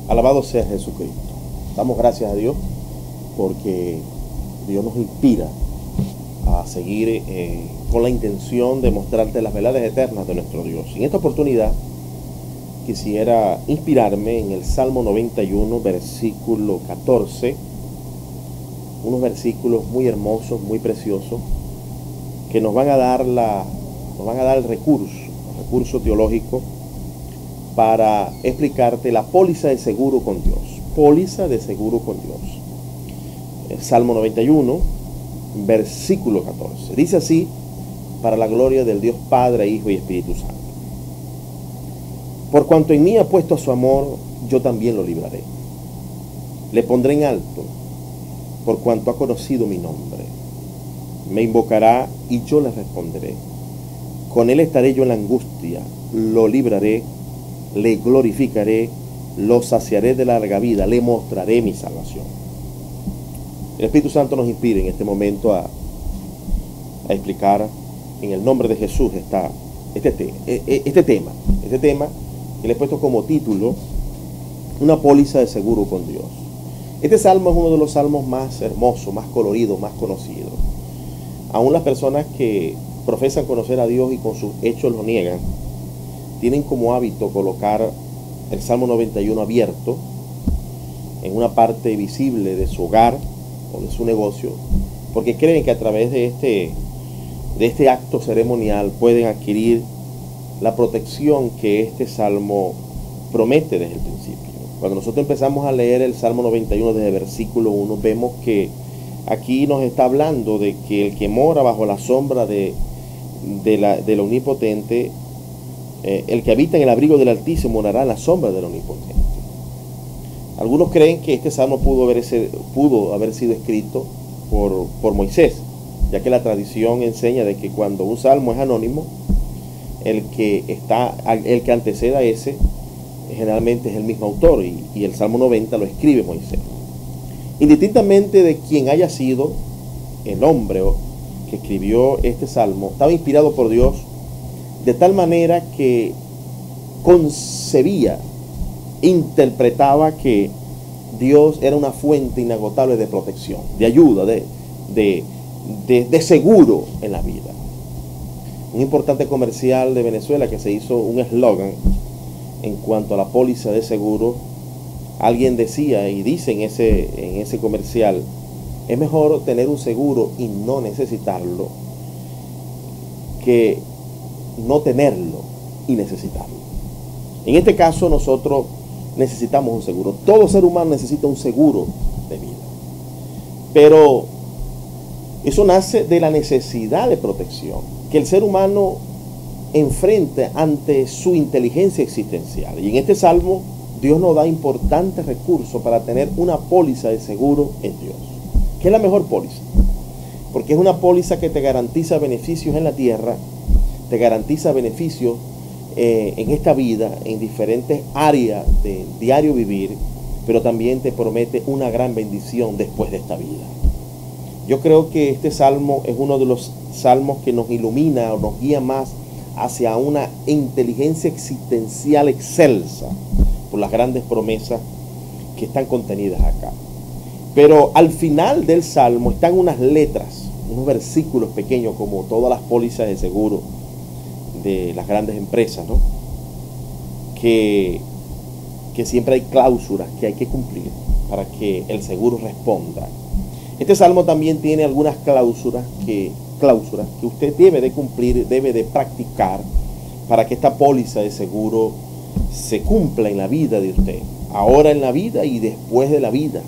Alabado sea Jesucristo. Damos gracias a Dios porque Dios nos inspira a seguir con la intención de mostrarte las verdades eternas de nuestro Dios. En esta oportunidad quisiera inspirarme en el Salmo 91, versículo 14, unos versículos muy hermosos, muy preciosos, que nos van a dar el recurso teológico para explicarte la póliza de seguro con Dios. Póliza de seguro con Dios. El Salmo 91, versículo 14. Dice así: para la gloria del Dios Padre, Hijo y Espíritu Santo. Por cuanto en mí ha puesto su amor, yo también lo libraré. Le pondré en alto, por cuanto ha conocido mi nombre. Me invocará y yo le responderé. Con él estaré yo en la angustia, lo libraré, le glorificaré, lo saciaré de larga vida, le mostraré mi salvación. El Espíritu Santo nos inspira en este momento a explicar en el nombre de Jesús este tema que le he puesto como título: una póliza de seguro con Dios. Este salmo es uno de los salmos más hermosos, más coloridos, más conocidos. Aún las personas que profesan conocer a Dios y con sus hechos lo niegan, tienen como hábito colocar el Salmo 91 abierto en una parte visible de su hogar o de su negocio, porque creen que a través de este acto ceremonial pueden adquirir la protección que este salmo promete desde el principio. Cuando nosotros empezamos a leer el Salmo 91 desde el versículo 1, vemos que aquí nos está hablando de que el que mora bajo la sombra del Omnipotente, el que habita en el abrigo del Altísimo morará en la sombra del Omnipotente. Algunos creen que este salmo pudo haber sido escrito por Moisés, ya que la tradición enseña de que cuando un salmo es anónimo, el que antecede a ese generalmente es el mismo autor, y el Salmo 90 lo escribe Moisés. Indistintamente de quien haya sido el hombre que escribió este salmo, estaba inspirado por Dios de tal manera que concebía, interpretaba que Dios era una fuente inagotable de protección, de ayuda, de seguro en la vida. Un importante comercial de Venezuela que se hizo un eslogan en cuanto a la póliza de seguro, alguien decía y dice en ese comercial: es mejor tener un seguro y no necesitarlo que no tenerlo y necesitarlo. En este caso nosotros necesitamos un seguro. Todo ser humano necesita un seguro de vida, pero eso nace de la necesidad de protección que el ser humano enfrenta ante su inteligencia existencial. Y en este salmo Dios nos da importantes recursos para tener una póliza de seguro en Dios. ¿Qué es la mejor póliza? Porque es una póliza que te garantiza beneficios en la tierra, te garantiza beneficios en esta vida, en diferentes áreas de diario vivir, pero también te promete una gran bendición después de esta vida. Yo creo que este salmo es uno de los salmos que nos ilumina o nos guía más hacia una inteligencia existencial excelsa por las grandes promesas que están contenidas acá. Pero al final del salmo están unas letras, unos versículos pequeños, como todas las pólizas de seguro de las grandes empresas, ¿no? Que siempre hay cláusulas que hay que cumplir para que el seguro responda. Este salmo también tiene algunas cláusulas que usted debe de cumplir, debe de practicar para que esta póliza de seguro se cumpla en la vida de usted, ahora en la vida y después de la vida,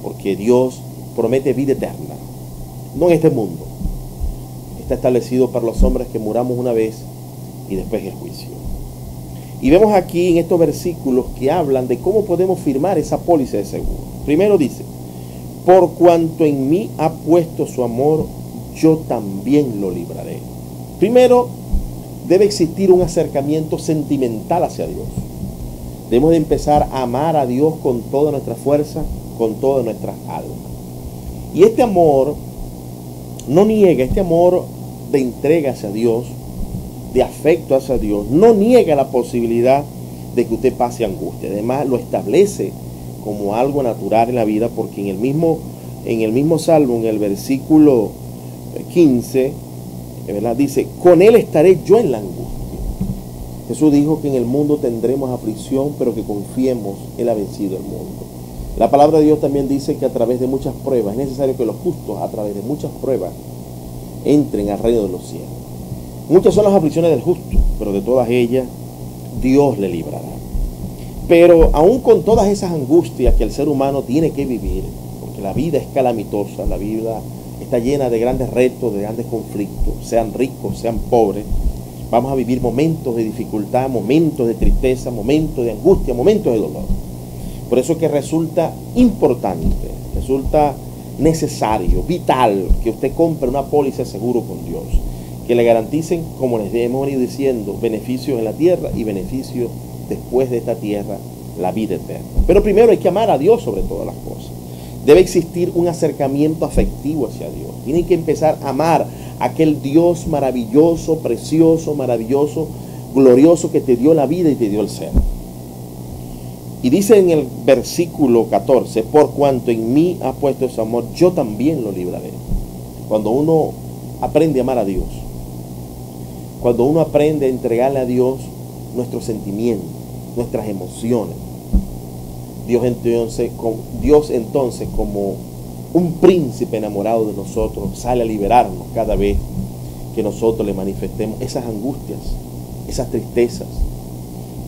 porque Dios promete vida eterna, no en este mundo. Está establecido para los hombres que muramos una vez y después el juicio. Y vemos aquí en estos versículos que hablan de cómo podemos firmar esa póliza de seguro. Primero dice: por cuanto en mí ha puesto su amor, yo también lo libraré. Primero, debe existir un acercamiento sentimental hacia Dios. Debemos de empezar a amar a Dios con toda nuestra fuerza, con toda nuestra alma. Y este amor no niega, este amor de entrega hacia Dios, de afecto hacia Dios, no niega la posibilidad de que usted pase angustia. Además, lo establece como algo natural en la vida, porque en el mismo Salmo, en el versículo 15, ¿verdad?, dice: con él estaré yo en la angustia. Jesús dijo que en el mundo tendremos aflicción, pero que confiemos, él ha vencido el mundo. La palabra de Dios también dice que a través de muchas pruebas, es necesario que los justos a través de muchas pruebas entren al reino de los cielos. Muchas son las aflicciones del justo, pero de todas ellas Dios le librará. Pero aún con todas esas angustias que el ser humano tiene que vivir, porque la vida es calamitosa, la vida está llena de grandes retos, de grandes conflictos, sean ricos, sean pobres, vamos a vivir momentos de dificultad, momentos de tristeza, momentos de angustia, momentos de dolor. Por eso es que resulta importante, resulta necesario, vital, que usted compre una póliza de seguro con Dios, que le garanticen, como les hemos venido diciendo, beneficios en la tierra y beneficios después de esta tierra, la vida eterna. Pero primero hay que amar a Dios sobre todas las cosas. Debe existir un acercamiento afectivo hacia Dios. Tiene que empezar a amar a aquel Dios maravilloso, precioso, maravilloso, glorioso, que te dio la vida y te dio el ser. Y dice en el versículo 14: por cuanto en mí ha puesto su amor, yo también lo libraré. Cuando uno aprende a amar a Dios, cuando uno aprende a entregarle a Dios nuestros sentimientos, nuestras emociones, Dios entonces, como un príncipe enamorado de nosotros, sale a liberarnos cada vez que nosotros le manifestemos esas angustias, esas tristezas,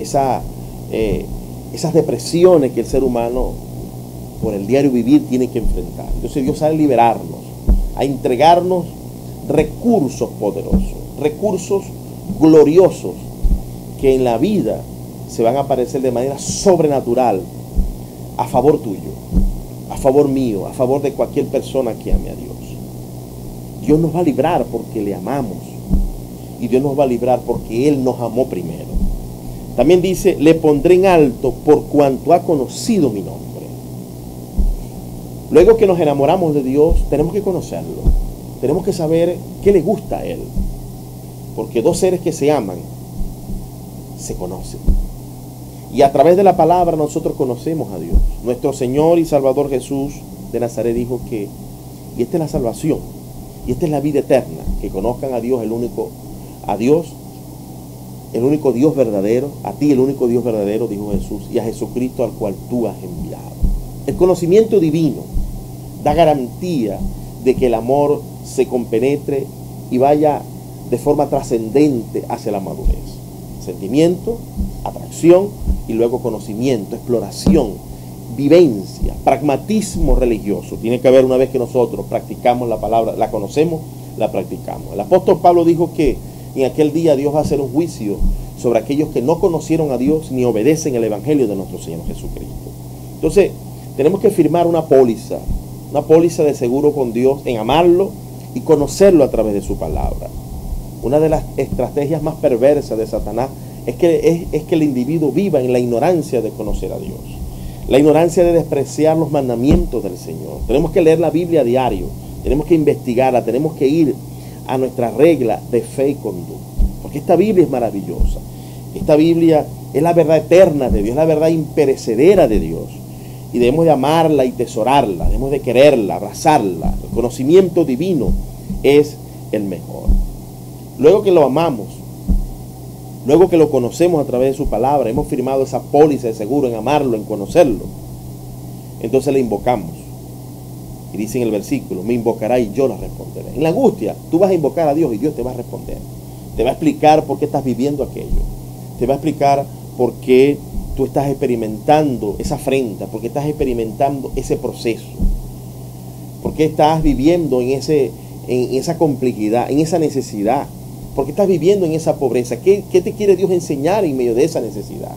esas depresiones que el ser humano por el diario vivir tiene que enfrentar. Entonces Dios sale a liberarnos, a entregarnos recursos poderosos, recursos gloriosos que en la vida se van a aparecer de manera sobrenatural a favor tuyo, a favor mío, a favor de cualquier persona que ame a Dios. Dios nos va a librar porque le amamos, y Dios nos va a librar porque Él nos amó primero. También dice: le pondré en alto por cuanto ha conocido mi nombre. Luego que nos enamoramos de Dios, tenemos que conocerlo, tenemos que saber qué le gusta a Él, porque dos seres que se aman se conocen, y a través de la palabra nosotros conocemos a Dios. Nuestro Señor y Salvador Jesús de Nazaret dijo que, y esta es la salvación, y esta es la vida eterna, que conozcan a Dios, el único Dios verdadero, a ti el único Dios verdadero, dijo Jesús, y a Jesucristo al cual tú has enviado. El conocimiento divino da garantía de que el amor se compenetre y vaya de forma trascendente hacia la madurez. Sentimiento, atracción y luego conocimiento, exploración, vivencia, pragmatismo religioso. Tiene que haber, una vez que nosotros practicamos la palabra, la conocemos, la practicamos. El apóstol Pablo dijo que en aquel día Dios va a hacer un juicio sobre aquellos que no conocieron a Dios ni obedecen el evangelio de nuestro Señor Jesucristo. Entonces, tenemos que firmar una póliza de seguro con Dios, en amarlo y conocerlo a través de su palabra. Una de las estrategias más perversas de Satanás es que el individuo viva en la ignorancia de conocer a Dios, la ignorancia de despreciar los mandamientos del Señor. Tenemos que leer la Biblia a diario, tenemos que investigarla, tenemos que ir a nuestra regla de fe y conducta, porque esta Biblia es maravillosa. Esta Biblia es la verdad eterna de Dios, es la verdad imperecedera de Dios, y debemos de amarla y tesorarla, debemos de quererla, abrazarla. El conocimiento divino es el mejor. Luego que lo amamos, luego que lo conocemos a través de su palabra, hemos firmado esa póliza de seguro en amarlo, en conocerlo, entonces le invocamos. Y dice en el versículo: me invocará y yo la responderé. En la angustia, tú vas a invocar a Dios y Dios te va a responder. Te va a explicar por qué estás viviendo aquello. Te va a explicar por qué tú estás experimentando esa afrenta, por qué estás experimentando ese proceso, por qué estás viviendo en esa complejidad, en esa necesidad, por qué estás viviendo en esa pobreza. ¿Qué te quiere Dios enseñar en medio de esa necesidad?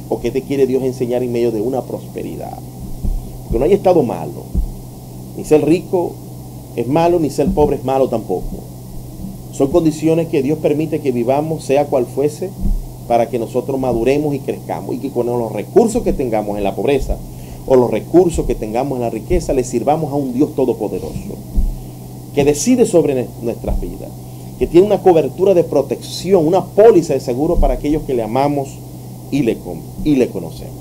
¿O qué te quiere Dios enseñar en medio de una prosperidad? Porque no hay estado malo. Ni ser rico es malo, ni ser pobre es malo tampoco. Son condiciones que Dios permite que vivamos, sea cual fuese, para que nosotros maduremos y crezcamos, y que con los recursos que tengamos en la pobreza o los recursos que tengamos en la riqueza, le sirvamos a un Dios todopoderoso, que decide sobre nuestras vidas, que tiene una cobertura de protección, una póliza de seguro para aquellos que le amamos y le conocemos.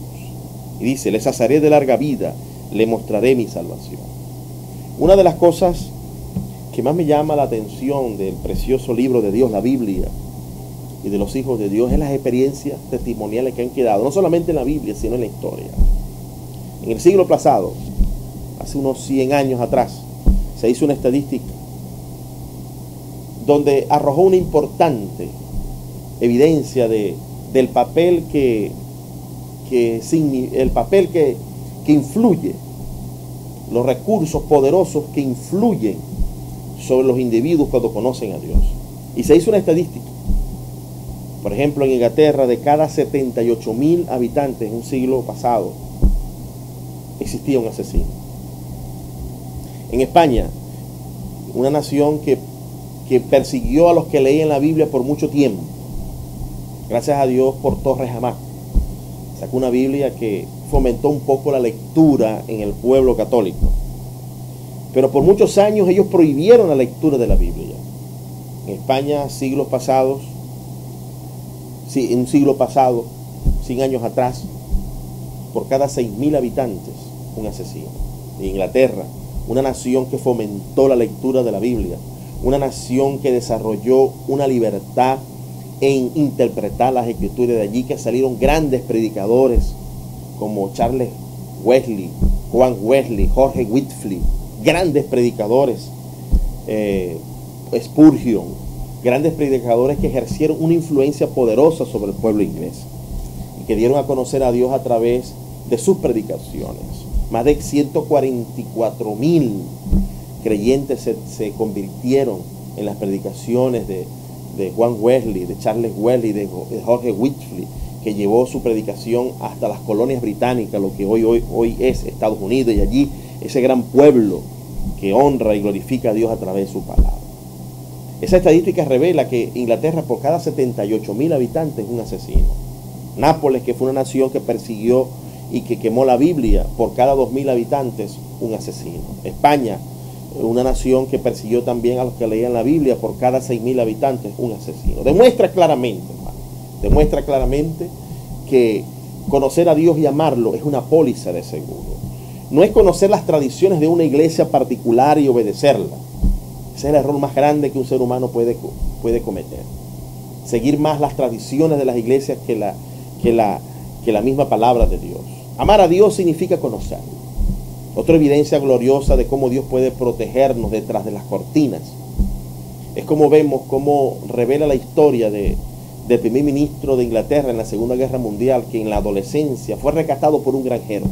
Y dice, le saciaré de larga vida, le mostraré mi salvación. Una de las cosas que más me llama la atención del precioso libro de Dios, la Biblia, y de los hijos de Dios, es las experiencias testimoniales que han quedado, no solamente en la Biblia, sino en la historia. En el siglo pasado, hace unos 100 años atrás, se hizo una estadística donde arrojó una importante evidencia del papel que influye, los recursos poderosos que influyen sobre los individuos cuando conocen a Dios. Y se hizo una estadística. Por ejemplo, en Inglaterra, de cada 78,000 habitantes en un siglo pasado, existía un asesino. En España, una nación que persiguió a los que leían la Biblia por mucho tiempo, gracias a Dios por Torres Amat, sacó una Biblia que fomentó un poco la lectura en el pueblo católico. Pero por muchos años ellos prohibieron la lectura de la Biblia. En España, siglos pasados, en un siglo pasado, 100 años atrás, por cada 6,000 habitantes, un asesino. En Inglaterra, una nación que fomentó la lectura de la Biblia, una nación que desarrolló una libertad en interpretar las escrituras, de allí que salieron grandes predicadores como Charles Wesley, Juan Wesley, Jorge Whitefield, grandes predicadores, Spurgeon, grandes predicadores que ejercieron una influencia poderosa sobre el pueblo inglés y que dieron a conocer a Dios a través de sus predicaciones. Más de 144,000 creyentes se convirtieron en las predicaciones de Juan Wesley, de Charles Wesley, de Jorge Whitefield, que llevó su predicación hasta las colonias británicas, lo que hoy es Estados Unidos, y allí ese gran pueblo que honra y glorifica a Dios a través de su palabra. Esa estadística revela que Inglaterra, por cada 78,000 habitantes, es un asesino. Nápoles, que fue una nación que persiguió y que quemó la Biblia, por cada 2,000 habitantes, un asesino. España, una nación que persiguió también a los que leían la Biblia, por cada 6,000 habitantes, un asesino. Demuestra claramente, que conocer a Dios y amarlo es una póliza de seguro. No es conocer las tradiciones de una iglesia particular y obedecerla. Ese es el error más grande que un ser humano puede cometer. Seguir más las tradiciones de las iglesias que la misma palabra de Dios. Amar a Dios significa conocerlo. Otra evidencia gloriosa de cómo Dios puede protegernos detrás de las cortinas es como vemos cómo revela la historia del primer ministro de Inglaterra en la Segunda Guerra Mundial, que en la adolescencia fue rescatado por un granjero.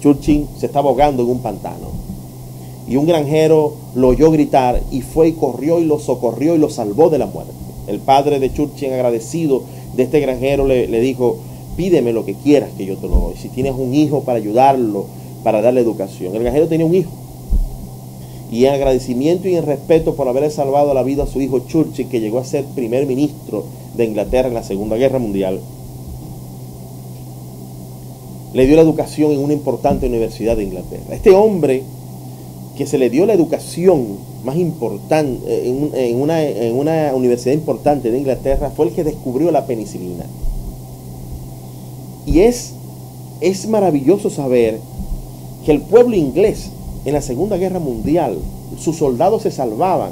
Churchill se estaba ahogando en un pantano y un granjero lo oyó gritar y fue y corrió y lo socorrió y lo salvó de la muerte. El padre de Churchill, agradecido de este granjero, le dijo: pídeme lo que quieras que yo te lo doy. Si tienes un hijo, para ayudarlo, para darle educación. El granjero tenía un hijo, y en agradecimiento y en respeto por haberle salvado la vida a su hijo Churchill, que llegó a ser primer ministro de Inglaterra en la Segunda Guerra Mundial, le dio la educación en una importante universidad de Inglaterra. Este hombre, que se le dio la educación más importante en una universidad importante de Inglaterra, fue el que descubrió la penicilina. Y es maravilloso saber que el pueblo inglés en la Segunda Guerra Mundial, sus soldados se salvaban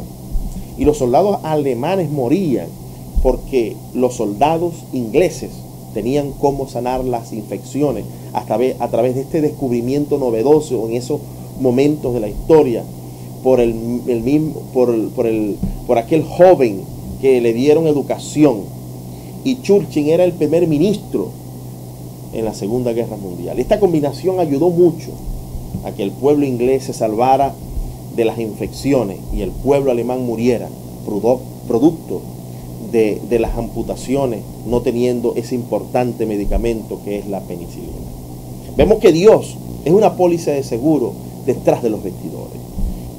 y los soldados alemanes morían porque los soldados ingleses tenían cómo sanar las infecciones a través de este descubrimiento novedoso en esos momentos de la historia por aquel joven que le dieron educación. Y Churchill era el primer ministro en la Segunda Guerra Mundial. Esta combinación ayudó mucho a que el pueblo inglés se salvara de las infecciones y el pueblo alemán muriera producto de las amputaciones, no teniendo ese importante medicamento que es la penicilina. Vemos que Dios es una póliza de seguro detrás de los vestidores.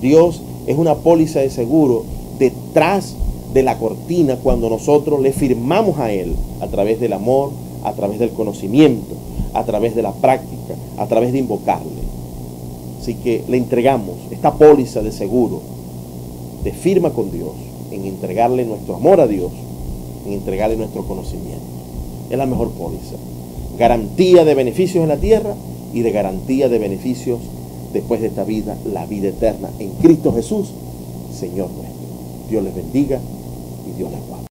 Dios es una póliza de seguro detrás de la cortina, cuando nosotros le firmamos a Él a través del amor, a través del conocimiento, a través de la práctica, a través de invocarle. Así que le entregamos esta póliza de seguro, de firma con Dios, en entregarle nuestro amor a Dios, en entregarle nuestro conocimiento. Es la mejor póliza. Garantía de beneficios en la tierra y de garantía de beneficios después de esta vida, la vida eterna en Cristo Jesús, Señor nuestro. Dios les bendiga y Dios les guarde.